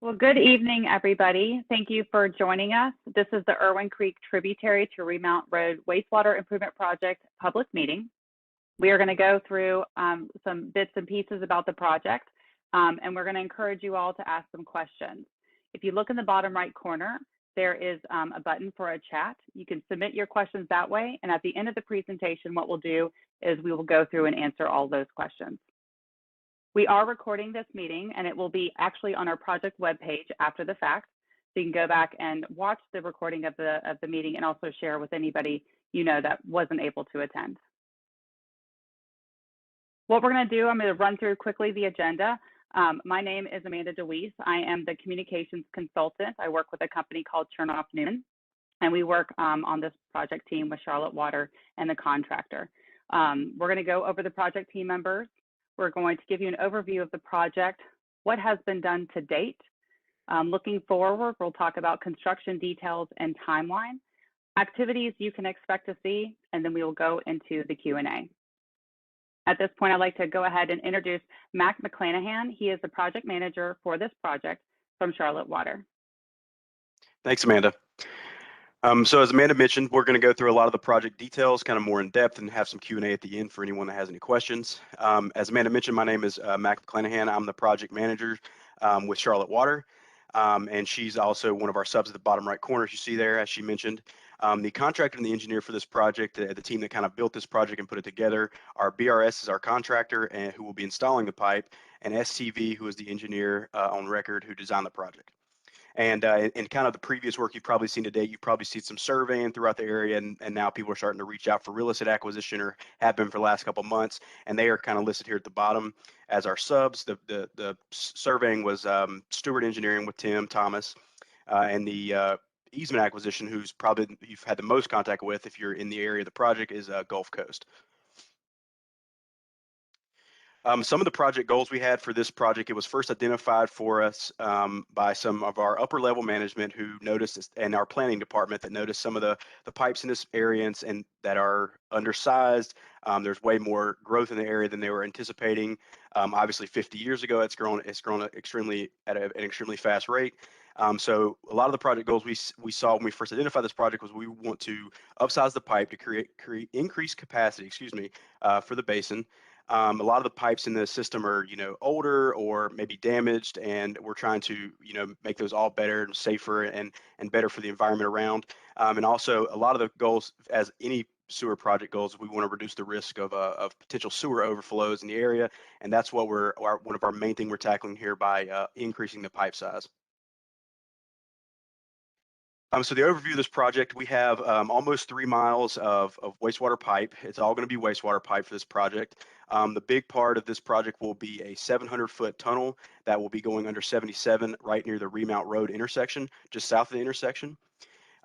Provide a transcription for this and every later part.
Well, good evening, everybody. Thank you for joining us. This is the Irwin Creek Tributary to Remount Road Wastewater Improvement Project public meeting. We are going to go through some bits and pieces about the project, and we're going to encourage you all to ask some questions. If you look in the bottom right corner, there is a button for a chat. You can submit your questions that way, and at the end of the presentation, what we'll do is we will go through and answer all those questions. We are recording this meeting, and it will be actually on our project webpage after the fact. So you can go back and watch the recording of the meeting and also share with anybody you know that wasn't able to attend. What we're going to do, I'm going to run through quickly the agenda. My name is Amanda DeWeese. I am the communications consultant. I work with a company called Chernoff Newman, and we work on this project team with Charlotte Water and the contractor. We're going to go over the project team members. We're going to give you an overview of the project, what has been done to date. Looking forward, we'll talk about construction details and timeline, activities you can expect to see, and then we will go into the Q&A. At this point, I'd like to go ahead and introduce Mac McClanahan. He is the project manager for this project from Charlotte Water. Thanks, Amanda. So as Amanda mentioned, we're going to go through a lot of the project details, kind of more in depth, and have some Q&A at the end for anyone that has any questions. As Amanda mentioned, my name is Mac McClanahan. I'm the project manager with Charlotte Water, and she's also one of our subs at the bottom right corner, as you see there, as she mentioned. The contractor and the engineer for this project, the team that kind of built this project and put it together, our BRS is our contractor and who will be installing the pipe, and STV, who is the engineer on record who designed the project. And in kind of the previous work you've probably seen today, you've probably seen some surveying throughout the area, and now people are starting to reach out for real estate acquisition, or have been for the last couple of months, and they are kind of listed here at the bottom as our subs. The surveying was Stewart Engineering with Tim Thomas, and the easement acquisition, who's probably you've had the most contact with if you're in the area of the project, is Gulf Coast. Some of the project goals we had for this project, it was first identified for us by some of our upper level management who noticed this, and our planning department that noticed some of the pipes in this area and that are undersized. There's way more growth in the area than they were anticipating. Obviously 50 years ago, it's grown extremely at an extremely fast rate. So a lot of the project goals we saw when we first identified this project was we want to upsize the pipe to create increased capacity, for the basin. A lot of the pipes in the system are, older or maybe damaged, and we're trying to, make those all better and safer and better for the environment around. And also a lot of the goals, as any sewer project goals, we want to reduce the risk of potential sewer overflows in the area, and that's what one of our main thing we're tackling here by increasing the pipe size. So the overview of this project, we have almost 3 miles of wastewater pipe. It's all going to be wastewater pipe for this project. The big part of this project will be a 700-foot tunnel that will be going under 77 right near the Remount Road intersection, just south of the intersection.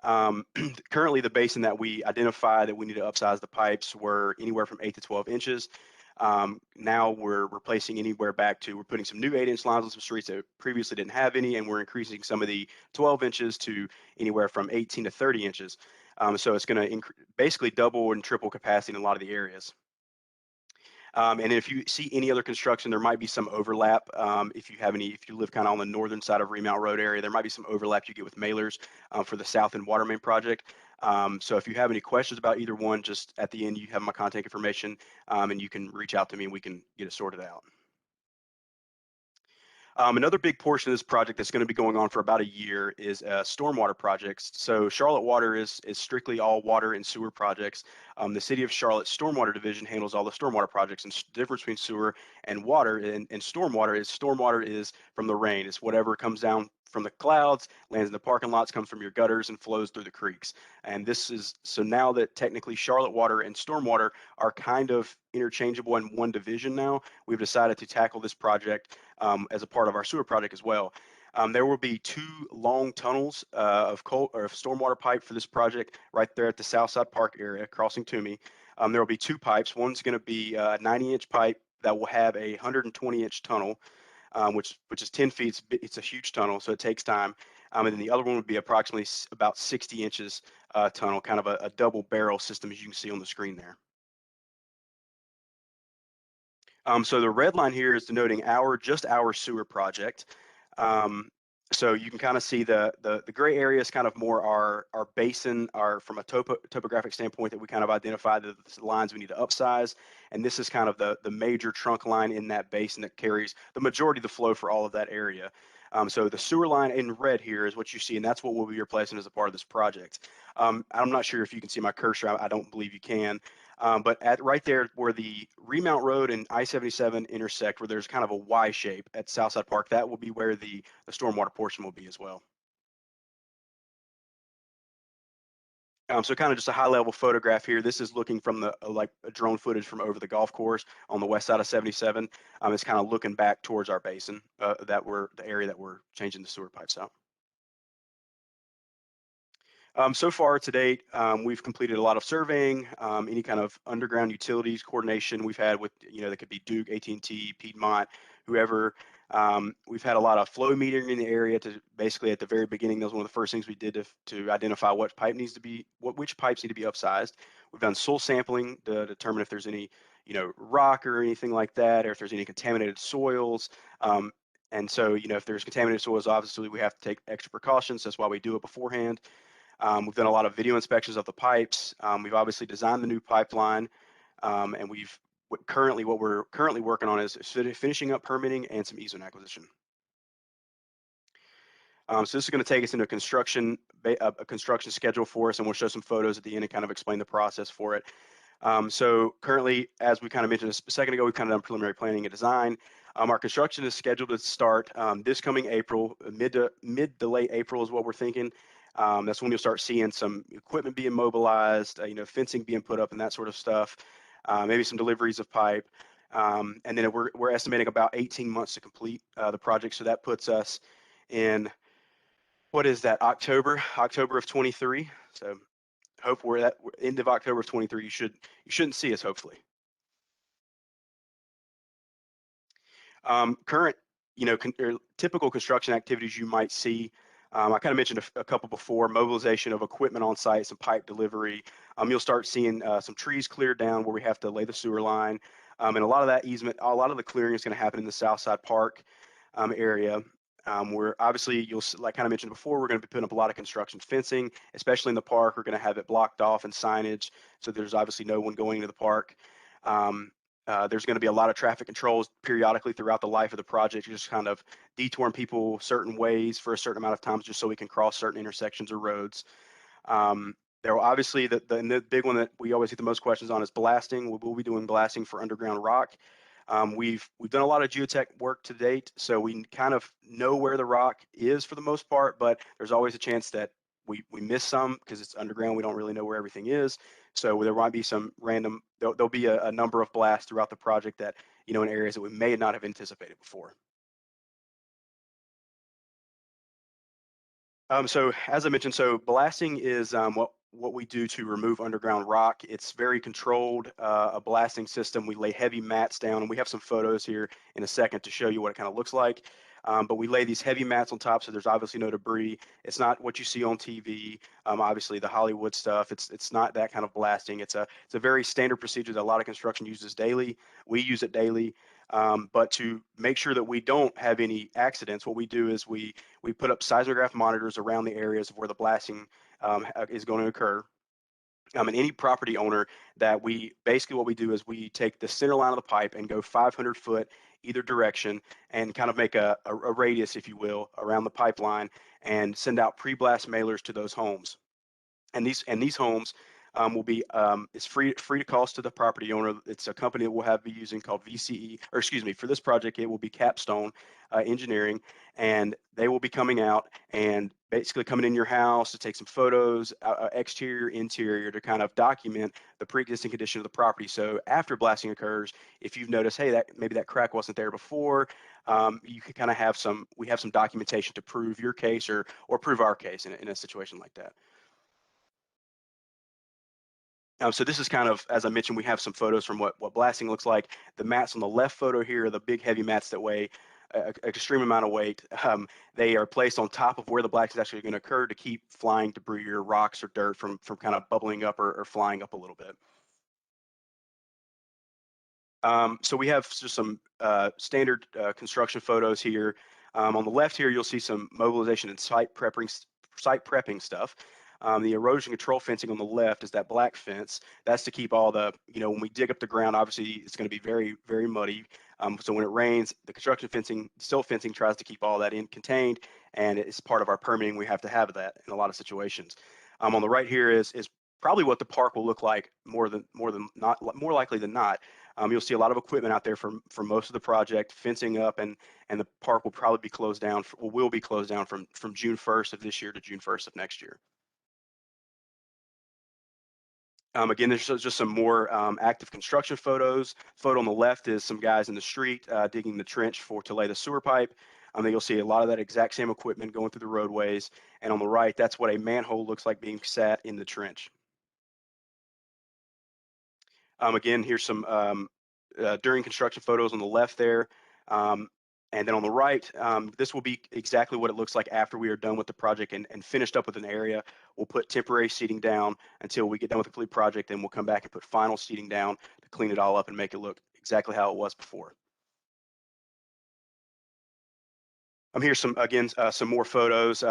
Currently, the basin that we identified that we need to upsize the pipes were anywhere from 8 to 12 inches. Now we're replacing we're putting some new 8-inch lines on some streets that previously didn't have any, and we're increasing some of the 12 inches to anywhere from 18 to 30 inches. So it's going to basically double and triple capacity in a lot of the areas. And if you see any other construction, there might be some overlap. If you live kind of on the northern side of Remount Road area, there might be some overlap you get with mailers for the South End Water Main project. So if you have any questions about either one, just at the end, you have my contact information, and you can reach out to me and we can get it sorted out. Another big portion of this project that's going to be going on for about a year is stormwater projects. So Charlotte Water is strictly all water and sewer projects. The City of Charlotte Stormwater Division handles all the stormwater projects, and the difference between sewer and water and stormwater is from the rain. It's whatever comes down from the clouds, lands in the parking lots, comes from your gutters, and flows through the creeks. And this is, so now that technically Charlotte Water and stormwater are kind of interchangeable in one division now, we've decided to tackle this project as a part of our sewer project as well. There will be 2 long tunnels of stormwater pipe for this project right there at the Southside Park area, crossing Toomey. There will be 2 pipes. One's going to be a 90-inch pipe that will have a 120-inch tunnel, which is 10 feet. It's a huge tunnel, so it takes time. And then the other one would be approximately about 60 inches tunnel, kind of a double barrel system, as you can see on the screen there. So the red line here is denoting just our sewer project. So you can kind of see the gray area is kind of more our basin, from a topographic standpoint that we kind of identify the lines we need to upsize. And this is kind of the major trunk line in that basin that carries the majority of the flow for all of that area. So the sewer line in red here is what you see, and that's what we'll be replacing as a part of this project. I'm not sure if you can see my cursor. I don't believe you can. But at right there where the Remount Road and I-77 intersect, where there's kind of a Y shape at Southside Park, that will be where the stormwater portion will be as well. So kind of just a high level photograph here. This is looking from the like a drone footage from over the golf course on the west side of 77. It's kind of looking back towards our basin, the area that we're changing the sewer pipes out. So far to date, we've completed a lot of surveying, any kind of underground utilities coordination we've had with, that could be Duke, AT&T, Piedmont, whoever. We've had a lot of flow metering in the area to basically at the very beginning. That was one of the first things we did to identify which pipes need to be upsized. We've done soil sampling to determine if there's any, rock or anything like that, or if there's any contaminated soils. And so, if there's contaminated soils, obviously we have to take extra precautions. That's why we do it beforehand. We've done a lot of video inspections of the pipes. We've obviously designed the new pipeline, and what we're currently working on is finishing up permitting and some easement acquisition. So this is going to take us into a construction schedule for us, and we'll show some photos at the end and kind of explain the process for it. So currently, as we kind of mentioned a second ago, we've kind of done preliminary planning and design. Our construction is scheduled to start this coming April, mid to late April is what we're thinking. That's when you'll start seeing some equipment being mobilized, fencing being put up and that sort of stuff, maybe some deliveries of pipe. And then we're estimating about 18 months to complete the project. So that puts us in, what is that, October of 23. So hope we're at end of October of 23. You shouldn't see us, hopefully. Current, typical construction activities you might see. I kind of mentioned a couple before: mobilization of equipment on site, some pipe delivery. You'll start seeing some trees cleared down where we have to lay the sewer line, and a lot of the clearing is going to happen in the Southside Park area. Where obviously like kind of mentioned before, we're going to be putting up a lot of construction fencing, especially in the park. We're going to have it blocked off and signage, so there's obviously no one going into the park. There's going to be a lot of traffic controls periodically throughout the life of the project, just kind of detouring people certain ways for a certain amount of times, just so we can cross certain intersections or roads. There will obviously the big one that we always get the most questions on is blasting. We'll be doing blasting for underground rock. We've done a lot of geotech work to date, so we kind of know where the rock is for the most part, but there's always a chance that we miss some because it's underground. We don't really know where everything is. So there might be some random, there'll be a number of blasts throughout the project that, in areas that we may not have anticipated before. So as I mentioned, so blasting is what we do to remove underground rock. It's very controlled, a blasting system. We lay heavy mats down, and we have some photos here in a second to show you what it kind of looks like. But we lay these heavy mats on top, so there's obviously no debris. It's not what you see on TV. Obviously, the Hollywood stuff. It's not that kind of blasting. It's a very standard procedure that a lot of construction uses daily. We use it daily. But to make sure that we don't have any accidents, what we do is we put up seismograph monitors around the areas of where the blasting is going to occur. And any property owner basically what we do is we take the center line of the pipe and go 500 foot either direction and kind of make a radius, if you will, around the pipeline and send out pre-blast mailers to those homes. And these homes will be it's free to cost to the property owner. It's a company that we'll be using called VCE, or excuse me, for this project it will be Capstone Engineering, and they will be coming out and basically coming in your house to take some photos, exterior, interior, to kind of document the pre-existing condition of the property. So after blasting occurs, if you've noticed, hey, maybe that crack wasn't there before, you could kind of we have some documentation to prove your case or prove our case in a situation like that. So this is kind of, as I mentioned, we have some photos from what blasting looks like. The mats on the left photo here are the big heavy mats that weigh an extreme amount of weight. They are placed on top of where the blast is actually going to occur to keep flying debris or rocks or dirt from kind of bubbling up or flying up a little bit. So we have just some standard construction photos here. On the left here, you'll see some mobilization and site prepping stuff. The erosion control fencing on the left is that black fence. That's to keep all the, when we dig up the ground, obviously it's going to be very, very muddy. So when it rains, the construction fencing, silt fencing tries to keep all that contained, and it's part of our permitting. We have to have that in a lot of situations. On the right here is probably what the park will look like more likely than not. You'll see a lot of equipment out there for most of the project, fencing up, and the park will probably be closed down. Will be closed down from June 1st of this year to June 1st of next year. Again, there's just some more active construction photos. Photo on the left is some guys in the street digging the trench to lay the sewer pipe. Then you'll see a lot of that exact same equipment going through the roadways. And on the right, that's what a manhole looks like being sat in the trench. Again, here's some during construction photos on the left there. And then on the right, this will be exactly what it looks like after we are done with the project and finished up with an area. We'll put temporary seating down until we get done with the complete project, and we'll come back and put final seating down to clean it all up and make it look exactly how it was before. Here's some more photos.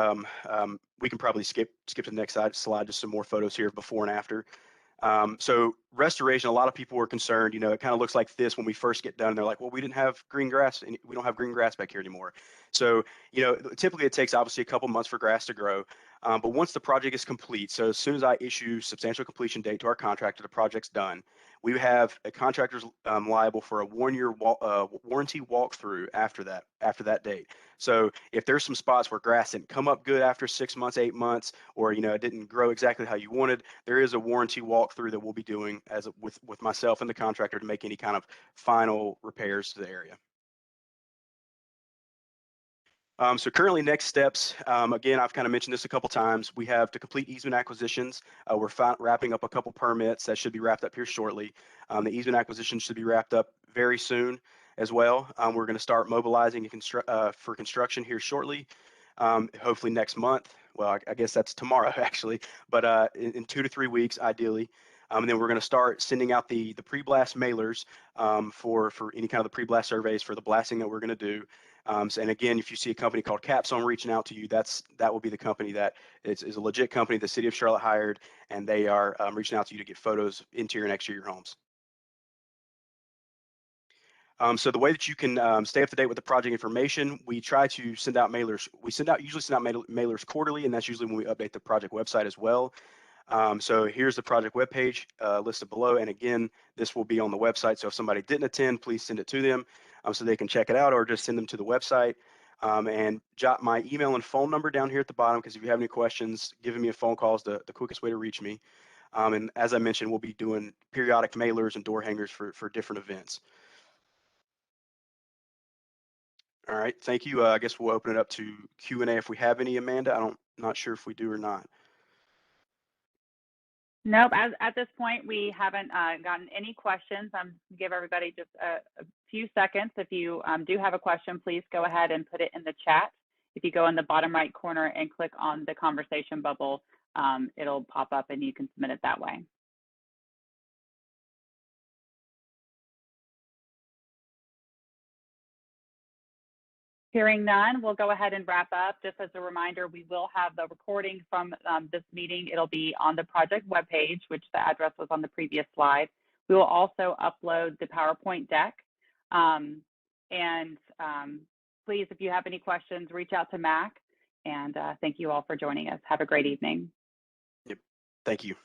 We can probably skip to the next slide, just some more photos here before and after. So restoration, a lot of people were concerned, it kind of looks like this when we first get done. They're like, well, we didn't have green grass and we don't have green grass back here anymore. So, typically it takes obviously a couple months for grass to grow. But once the project is complete, so as soon as I issue substantial completion date to our contractor, the project's done, we have a contractor's liable for a 1-year warranty walkthrough after that date. So if there's some spots where grass didn't come up good after 6 months, 8 months, or it didn't grow exactly how you wanted, there is a warranty walkthrough that we'll be doing with myself and the contractor to make any kind of final repairs to the area. So currently next steps, again, I've kind of mentioned this a couple times. We have to complete easement acquisitions. We're wrapping up a couple permits that should be wrapped up here shortly. The easement acquisition should be wrapped up very soon as well. We're going to start mobilizing for construction here shortly, hopefully next month. Well, I guess that's tomorrow actually, but in 2 to 3 weeks ideally. And then we're going to start sending out the pre-blast mailers for any kind of the pre-blast surveys for the blasting that we're going to do. And again, if you see a company called Capstone reaching out to you, that will be the company that is a legit company the city of Charlotte hired, and they are reaching out to you to get photos interior and exterior homes. So the way that you can stay up to date with the project information, we try to send out mailers. We usually send out mailers quarterly, and that's usually when we update the project website as well. So here's the project webpage listed below. And again, this will be on the website. So if somebody didn't attend, please send it to them so they can check it out, or just send them to the website. And jot my email and phone number down here at the bottom, because if you have any questions, giving me a phone call is the quickest way to reach me. And as I mentioned, we'll be doing periodic mailers and door hangers for different events. All right, thank you. I guess we'll open it up to Q&A if we have any, Amanda. Not sure if we do or not. Nope. At this point, we haven't gotten any questions. Give everybody just a few seconds. If you do have a question, please go ahead and put it in the chat. If you go in the bottom right corner and click on the conversation bubble, it'll pop up and you can submit it that way. Hearing none, we'll go ahead and wrap up. Just as a reminder, we will have the recording from this meeting. It'll be on the project webpage, which the address was on the previous slide. We will also upload the PowerPoint deck. Please, if you have any questions, reach out to Mac. And thank you all for joining us. Have a great evening. Yep. Thank you.